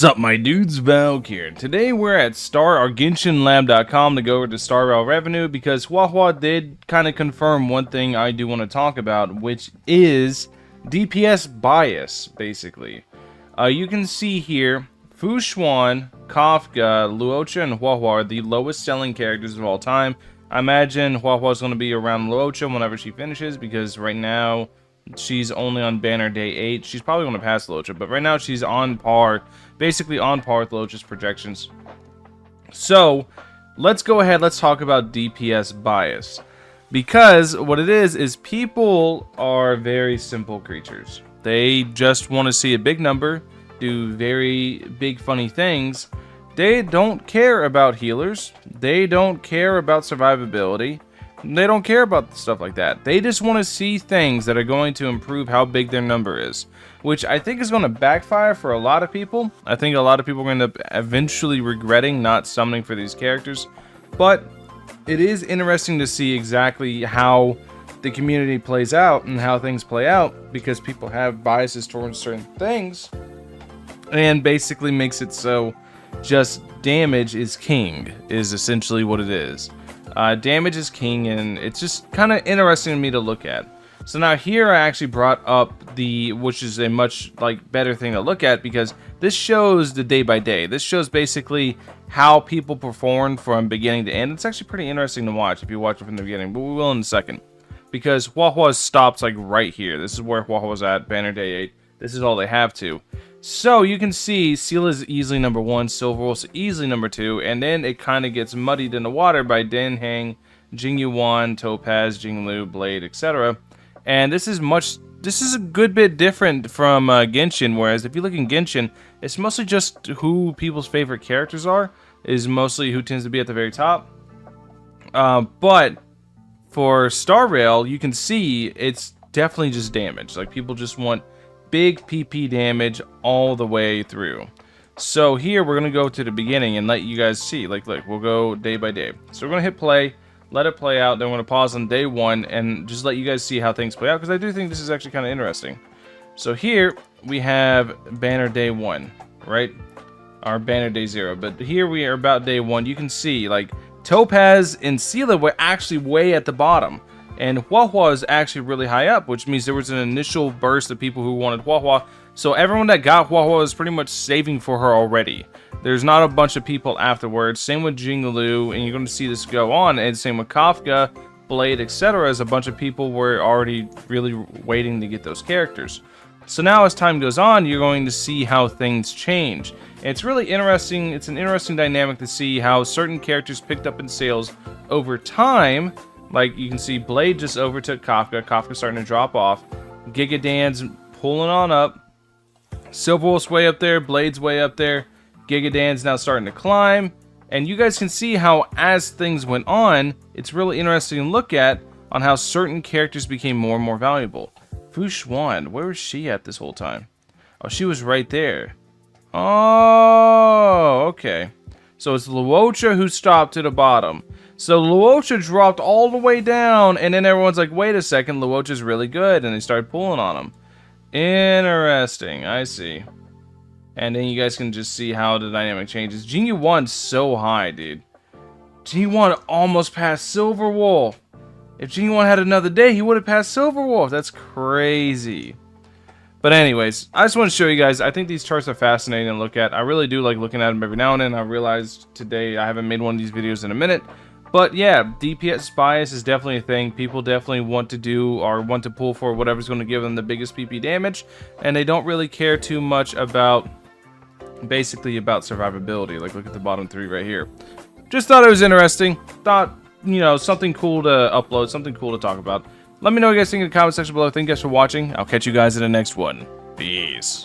Sup my dudes, Valkyrja. Today we're at StarArgentianLab.com to go over to StarRail revenue because Huohuo did kind of confirm one thing I do want to talk about, which is DPS bias, basically. You can see here, Fu Xuan, Kafka, Luocha, and Huohuo are the lowest selling characters of all time. I imagine Huohuo is going to be around Luocha whenever she finishes because right now she's only on banner day 8. She's probably going to pass Luocha, but right now she's on par, basically on par with Luocha's projections. So, let's go ahead, let's talk about DPS bias. Because what it is people are very simple creatures. They just want to see a big number, do very big funny things. They don't care about healers. They don't care about survivability. They don't care about stuff like that. They just want to see things that are going to improve how big their number is, which I think is going to backfire for a lot of people. I think a lot of people are going to end up eventually regretting not summoning for these characters, but it is interesting to see exactly how the community plays out and how things play out, because people have biases towards certain things, and basically makes it so just damage is king, is essentially what it is. Damage is king, and it's just kind of interesting to me to look at. So now here I actually brought up which is a much better thing to look at, because this shows the day by day. This shows basically how people perform from beginning to end. It's actually pretty interesting to watch if you watch it from the beginning, but we will in a second. Because Huohuo stops right here. This is where Huohuo was at, banner day 8. This is all they have to. So you can see Seal is easily number 1, Silverwolf's easily number 2, and then it kind of gets muddied in the water by Denhang, Jingyuan, Topaz, Jinglu, Blade, etc. And this is a good bit different from Genshin, whereas if you look in Genshin, it's mostly just who people's favorite characters are, is mostly who tends to be at the very top. But for Star Rail, you can see it's definitely just damage. People just want big PP damage all the way through. So here we're gonna go to the beginning and let you guys see. Look, we'll go day by day. So we're gonna hit play, let it play out. Then we're gonna pause on day 1 and just let you guys see how things play out, because I do think this is actually kind of interesting. So here we have banner day 1, right? Our banner day 0. But here we are about day 1. You can see Topaz and Sela were actually way at the bottom, and Huohuo is actually really high up, which means there was an initial burst of people who wanted Huohuo. So everyone that got Huohuo is pretty much saving for her already. There's not a bunch of people afterwards. Same with Jinglu, and you're going to see this go on. And same with Kafka, Blade, etc. As a bunch of people were already really waiting to get those characters. So now as time goes on, you're going to see how things change. And it's really interesting. It's an interesting dynamic to see how certain characters picked up in sales over time. You can see Blade just overtook Kafka. Kafka's starting to drop off. Gigadan's pulling on up. Silverwolf's way up there. Blade's way up there. Gigadan's now starting to climb. And you guys can see how, as things went on, it's really interesting to look at on how certain characters became more and more valuable. Fu Xuan, where was she at this whole time? Oh, she was right there. Oh, okay. So it's Luocha who stopped to the bottom. So Luocha dropped all the way down, and then everyone's like, wait a second, Luocha's really good, and they started pulling on him. Interesting, I see. And then you guys can just see how the dynamic changes. Jingyuan's so high, dude. Jingyuan almost passed Silverwolf. If Jingyuan had another day, he would have passed Silverwolf. That's crazy. But anyways, I just want to show you guys, I think these charts are fascinating to look at. I really do like looking at them every now and then. I realized today I haven't made one of these videos in a minute. But yeah, DPS bias is definitely a thing. People definitely want to do or want to pull for whatever's going to give them the biggest PP damage. And they don't really care too much about, basically about survivability. Look at the bottom 3 right here. Just thought it was interesting. Thought, something cool to upload, something cool to talk about. Let me know what you guys think in the comment section below. Thank you guys for watching. I'll catch you guys in the next one. Peace.